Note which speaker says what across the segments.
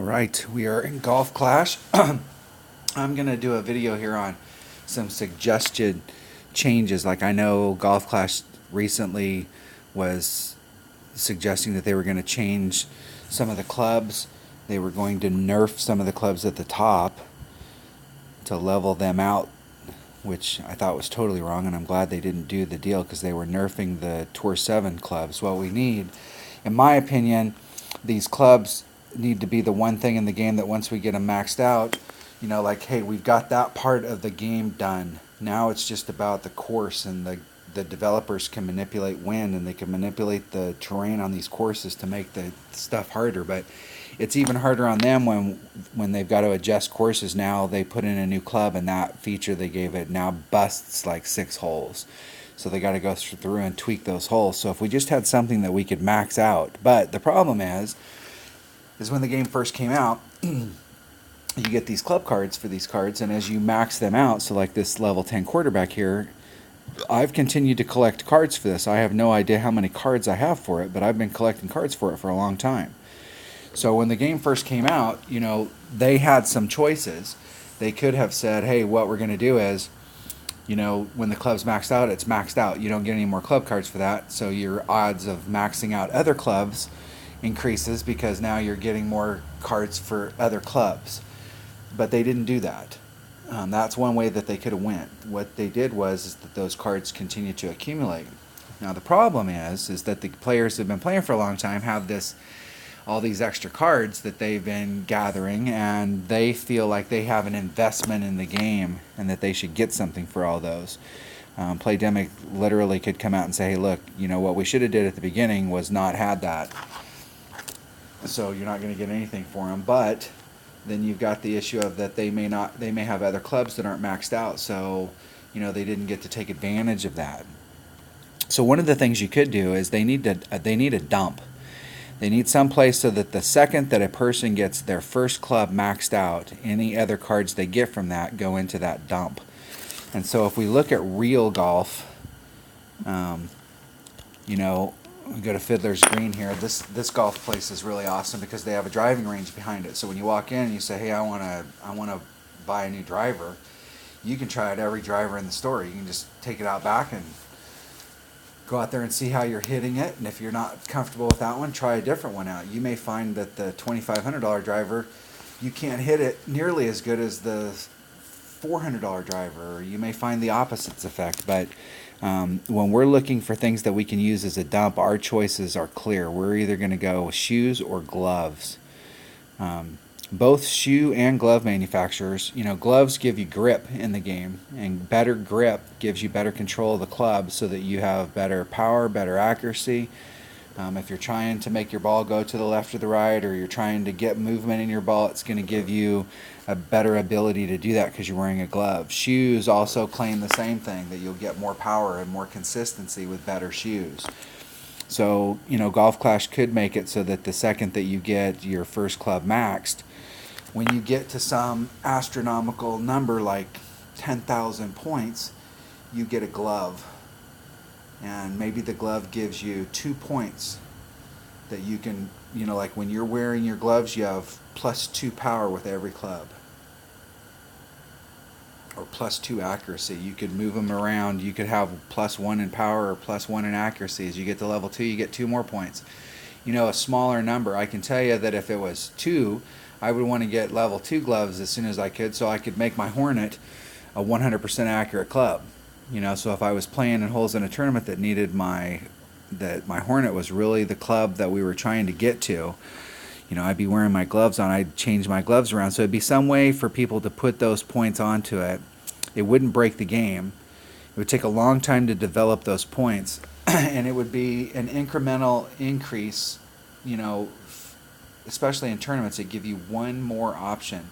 Speaker 1: Alright, we are in Golf Clash. I'm going to do a video here on some suggested changes. Like, I know Golf Clash recently was suggesting that they were going to change some of the clubs. They were going to nerf some of the clubs at the top to level them out, which I thought was totally wrong, and I'm glad they didn't do the deal because they were nerfing the Tour 7 clubs. What we need, in my opinion, these clubs need to be the one thing in the game that once we get them maxed out, like, hey, we've got that part of the game done. Now it's just about the course, and the developers can manipulate wind, and they can manipulate the terrain on these courses to make the stuff harder. But it's even harder on them when they've got to adjust courses. Now they put in a new club, and that feature they gave it now busts like 6 holes. So they got to go through and tweak those holes. So if we just had something that we could max out. But the problem is when the game first came out, you get these club cards for these cards, and as you max them out, so like this level 10 quarterback here, I've continued to collect cards for this. I have no idea how many cards I have for it, but I've been collecting cards for it for a long time. So when the game first came out, they had some choices. They could have said, hey, what we're going to do is, when the club's maxed out, it's maxed out. You don't get any more club cards for that, so your odds of maxing out other clubs increases because now you're getting more cards for other clubs. But they didn't do that. That's one way that they could have went. What they did is that those cards continue to accumulate. Now the problem is that the players who have been playing for a long time have all these extra cards that they've been gathering, and they feel like they have an investment in the game and that they should get something for all those. Playdemic literally could come out and say, hey, look, what we should have did at the beginning was not had that. So you're not going to get anything for them. But then you've got the issue of that they may have other clubs that aren't maxed out, so they didn't get to take advantage of that. So one of the things you could do is they need a dump. They need some place so that the second that a person gets their first club maxed out, any other cards they get from that go into that dump. And so if we look at real golf, we go to Fiddler's Green here. This golf place is really awesome because they have a driving range behind it. So when you walk in and you say, hey, I want to buy a new driver, you can try out every driver in the store. You can just take it out back and go out there and see how you're hitting it. And if you're not comfortable with that one, try a different one out. You may find that the $2,500 driver, you can't hit it nearly as good as the $400 driver. Or you may find the opposite effect. But when we're looking for things that we can use as a dump, our choices are clear. We're either going to go with shoes or gloves. Both shoe and glove manufacturers, gloves give you grip in the game, and better grip gives you better control of the club so that you have better power, better accuracy. If you're trying to make your ball go to the left or the right, or you're trying to get movement in your ball, it's going to give you a better ability to do that because you're wearing a glove. Shoes also claim the same thing, that you'll get more power and more consistency with better shoes. So, Golf Clash could make it so that the second that you get your first club maxed, when you get to some astronomical number like 10,000 points, you get a glove. And maybe the glove gives you 2 points that you can, like when you're wearing your gloves, you have +2 power with every club. Or +2 accuracy. You could move them around. You could have +1 in power or +1 in accuracy. As you get to level 2, you get 2 more points. A smaller number. I can tell you that if it was 2, I would want to get level 2 gloves as soon as I could, so I could make my Hornet a 100% accurate club. So if I was playing in holes in a tournament that needed my Hornet was really the club that we were trying to get to, I'd be wearing my gloves on. I'd change my gloves around. So it'd be some way for people to put those points onto it. It wouldn't break the game. It would take a long time to develop those points, and it would be an incremental increase, especially in tournaments. It'd give you one more option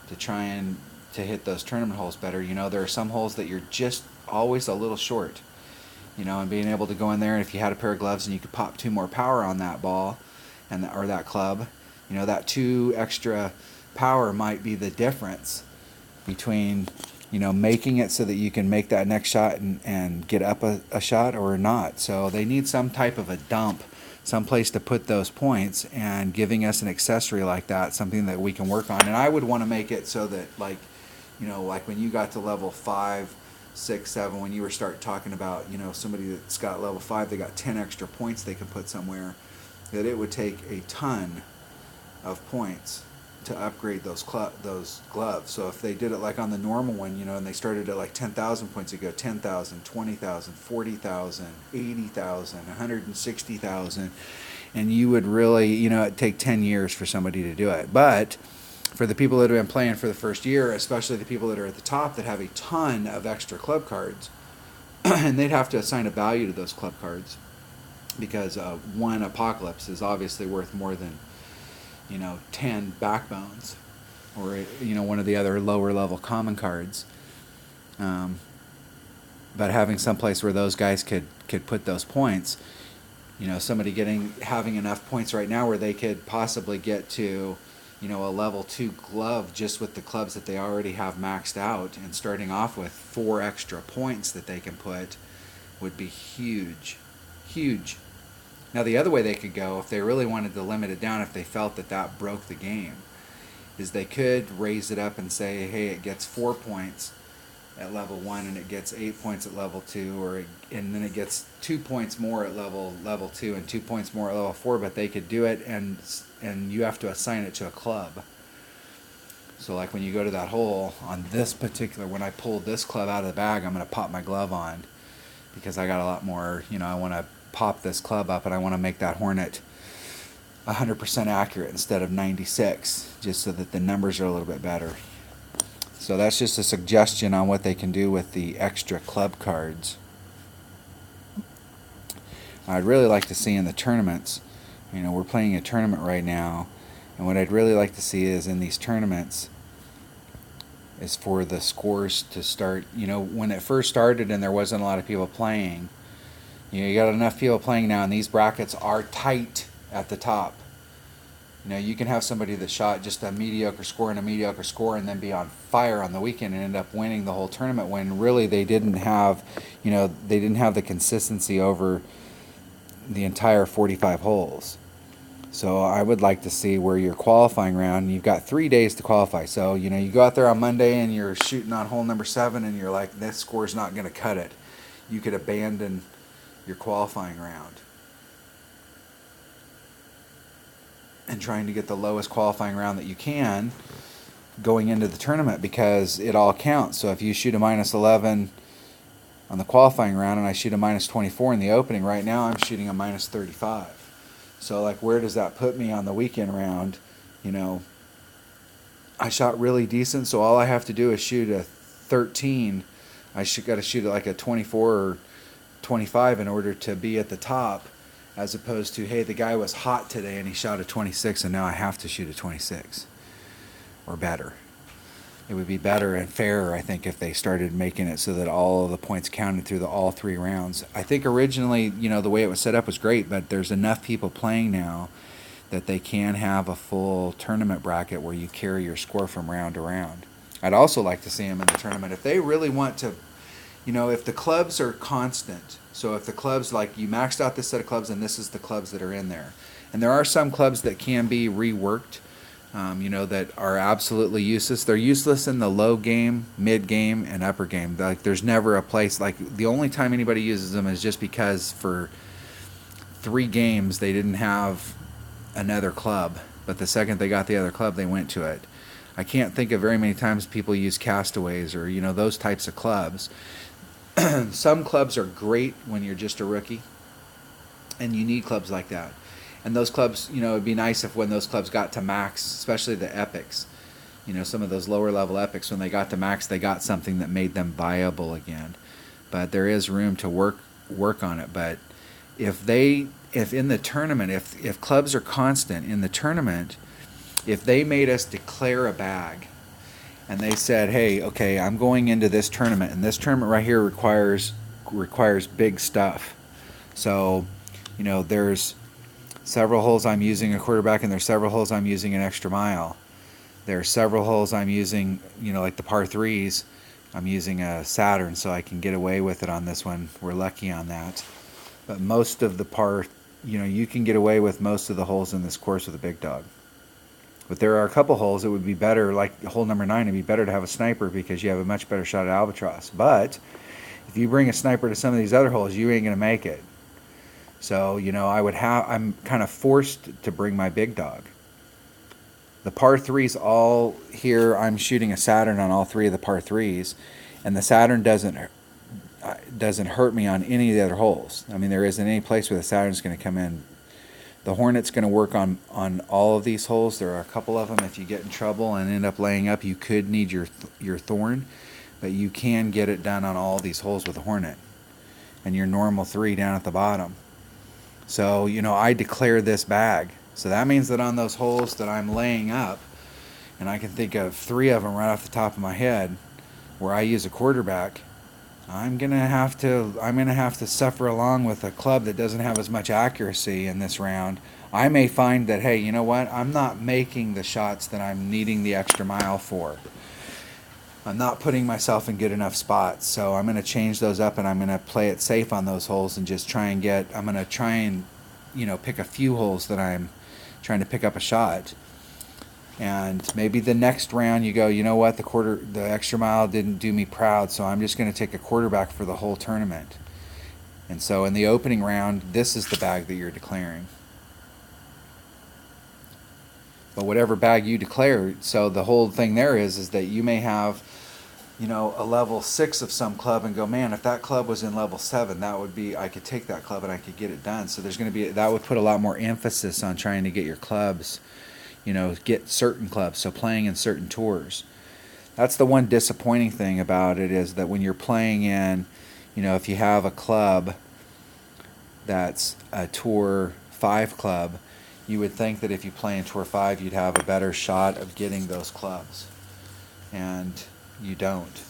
Speaker 1: to try and to hit those tournament holes better. There are some holes that you're just always a little short, and being able to go in there, and if you had a pair of gloves and you could pop 2 more power on that ball or that club, that 2 extra power might be the difference between making it so that you can make that next shot and get up a shot or not. So they need some type of a dump some place to put those points, and giving us an accessory like that, something that we can work on. And I would want to make it so that, like, you know, like when you got to level 5, 6, 7, when you were start talking about, you know, somebody that's got level 5, they got 10 extra points they can put somewhere, that it would take a ton of points to upgrade those gloves. So if they did it like on the normal one, you know, and they started at like 10,000 points, you go 10,000, 20,000, 40,000, 80,000, 160,000, and you would really, you know, it'd take 10 years for somebody to do it. But for the people that have been playing for the first year, especially the people that are at the top that have a ton of extra club cards, and they'd have to assign a value to those club cards, because one Apocalypse is obviously worth more than, you know, 10 Backbones, or, you know, one of the other lower level common cards. But having some place where those guys could put those points, you know, somebody having enough points right now where they could possibly get to, you know, a level 2 glove just with the clubs that they already have maxed out, and starting off with 4 extra points that they can put, would be huge. Huge. Now the other way they could go, if they really wanted to limit it down, if they felt that that broke the game, is they could raise it up and say, hey, it gets 4 points at level 1, and it gets 8 points at level 2, and then it gets 2 points more at level 2, and 2 points more at level 4. But they could do it, and you have to assign it to a club. So like when you go to that hole on this particular, when I pull this club out of the bag, I'm going to pop my glove on, because I got a lot more, you know, I want to pop this club up, and I want to make that Hornet 100% accurate instead of 96, just so that the numbers are a little bit better. So that's just a suggestion on what they can do with the extra club cards. I'd really like to see in the tournaments, you know, we're playing a tournament right now, and what I'd really like to see is in these tournaments is for the scores to start, you know, when it first started and there wasn't a lot of people playing, you know, you got enough people playing now, and these brackets are tight at the top. You know, you can have somebody that shot just a mediocre score and a mediocre score, and then be on fire on the weekend and end up winning the whole tournament, when really they didn't have, you know, they didn't have the consistency over the entire 45 holes. So I would like to see where your qualifying round, you've got 3 days to qualify. So, you know, you go out there on Monday and you're shooting on hole number 7, and you're like, this score's not going to cut it. You could abandon your qualifying round and trying to get the lowest qualifying round that you can going into the tournament, because it all counts. So if you shoot a minus 11 on the qualifying round and I shoot a minus 24 in the opening, right now I'm shooting a minus 35. So like, where does that put me on the weekend round? You know, I shot really decent, so all I have to do is shoot a 13. I got to shoot like a 24 or 25 in order to be at the top, as opposed to, hey, the guy was hot today and he shot a 26, and now I have to shoot a 26 or better. It would be better and fairer, I think, if they started making it so that all of the points counted through all 3 rounds. I think originally, you know, the way it was set up was great, but there's enough people playing now that they can have a full tournament bracket where you carry your score from round to round. I'd also like to see them in the tournament if they really want to. You know, if the clubs are constant, so if the clubs, like, you maxed out this set of clubs and this is the clubs that are in there, and there are some clubs that can be reworked, you know, that are absolutely useless. They're useless in the low game, mid game, and upper game. Like, there's never a place, like, the only time anybody uses them is just because for 3 games they didn't have another club, but the second they got the other club, they went to it. I can't think of very many times people use castaways or, you know, those types of clubs. Some clubs are great when you're just a rookie, and you need clubs like that. And those clubs, you know, it'd be nice if when those clubs got to max, especially the epics, you know, some of those lower level epics, when they got to max, they got something that made them viable again. But there is room to work on it. But if in the tournament, if clubs are constant in the tournament, if they made us declare a bag, and they said, hey, okay, I'm going into this tournament, and this tournament right here requires big stuff. So, you know, there's several holes I'm using a quarterback, and there's several holes I'm using an extra mile. There are several holes I'm using, you know, like the par 3s, I'm using a Saturn, so I can get away with it on this one. We're lucky on that. But most of the par you can get away with most of the holes in this course with a big dog. But there are a couple holes that would be better, like hole number 9, it'd be better to have a sniper because you have a much better shot at albatross. But if you bring a sniper to some of these other holes, you ain't going to make it. So, I'm kind of forced to bring my big dog. The par 3s all here, I'm shooting a Saturn on all 3 of the par 3s, and the Saturn doesn't hurt me on any of the other holes. I mean, there isn't any place where the Saturn's going to come in. The Hornet's going to work on all of these holes. There are a couple of them. If you get in trouble and end up laying up, you could need your Thorn, but you can get it done on all these holes with the Hornet and your normal 3 down at the bottom. So, I declare this bag. So that means that on those holes that I'm laying up, and I can think of 3 of them right off the top of my head, where I use a quarterback, I'm gonna have to suffer along with a club that doesn't have as much accuracy in this round. I may find that, hey, you know what? I'm not making the shots that I'm needing the extra mile for. I'm not putting myself in good enough spots, so I'm going to change those up, and I'm going to play it safe on those holes and just I'm going to try and, pick a few holes that I'm trying to pick up a shot. And maybe the next round you go, you know what, the extra mile didn't do me proud, so I'm just going to take a quarterback for the whole tournament. And so in the opening round, this is the bag that you're declaring. But whatever bag you declare, so the whole thing there is that you may have, a level 6 of some club and go, man, if that club was in level 7, I could take that club and I could get it done. So that would put a lot more emphasis on trying to get your clubs, get certain clubs, so playing in certain tours. That's the one disappointing thing about it, is that when you're playing in, if you have a club that's a Tour 5 club, you would think that if you play in Tour 5, you'd have a better shot of getting those clubs. And you don't.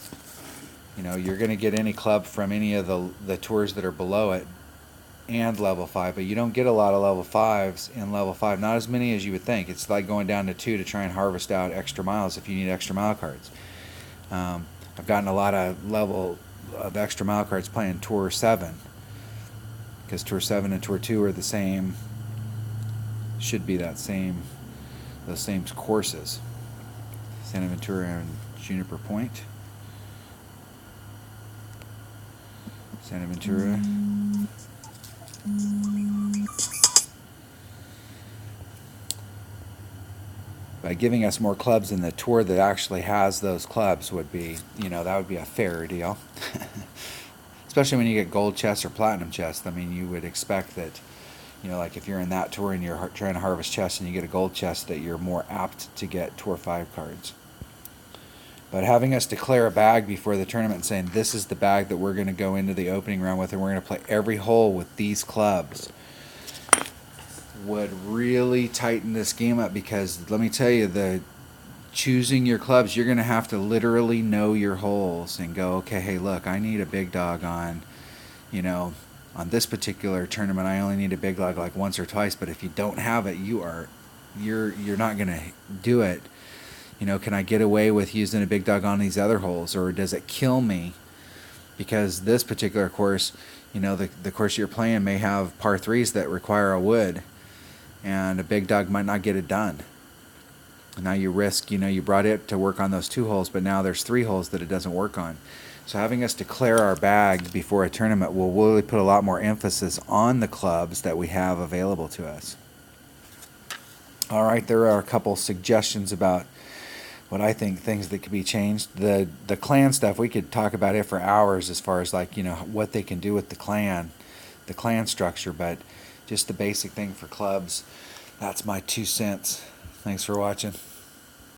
Speaker 1: You're going to get any club from any of the tours that are below it and level 5, but you don't get a lot of level 5s in level 5. Not as many as you would think. It's like going down to 2 to try and harvest out extra miles if you need extra mile cards. I've gotten a lot of extra mile cards playing Tour 7, because Tour 7 and Tour 2 are the same. Should be those same courses. Santa Ventura and Juniper Point. Santa Ventura. By giving us more clubs in the tour that actually has those clubs would be, that would be a fairer deal. Especially when you get gold chests or platinum chests. I mean, you would expect that, like if you're in that tour and you're trying to harvest chests and you get a gold chest, that you're more apt to get Tour 5 cards. But having us declare a bag before the tournament and saying this is the bag that we're going to go into the opening round with, and we're going to play every hole with these clubs, would really tighten this game up. Because let me tell you, choosing your clubs, you're going to have to literally know your holes and go, okay, hey, look, I need a big dog on this particular tournament. I only need a big dog like once or twice, but if you don't have it, you're not going to do it. Can I get away with using a big dog on these other holes, or does it kill me? Because this particular course, the course you're playing may have par 3s that require a wood, and a big dog might not get it done. And now you risk, you brought it to work on those 2 holes, but now there's 3 holes that it doesn't work on. So having us declare our bag before a tournament will really put a lot more emphasis on the clubs that we have available to us. All right, there are a couple suggestions about what I think things that could be changed. The clan stuff, we could talk about it for hours as far as what they can do with the clan structure, but just the basic thing for clubs, that's my 2 cents. Thanks for watching.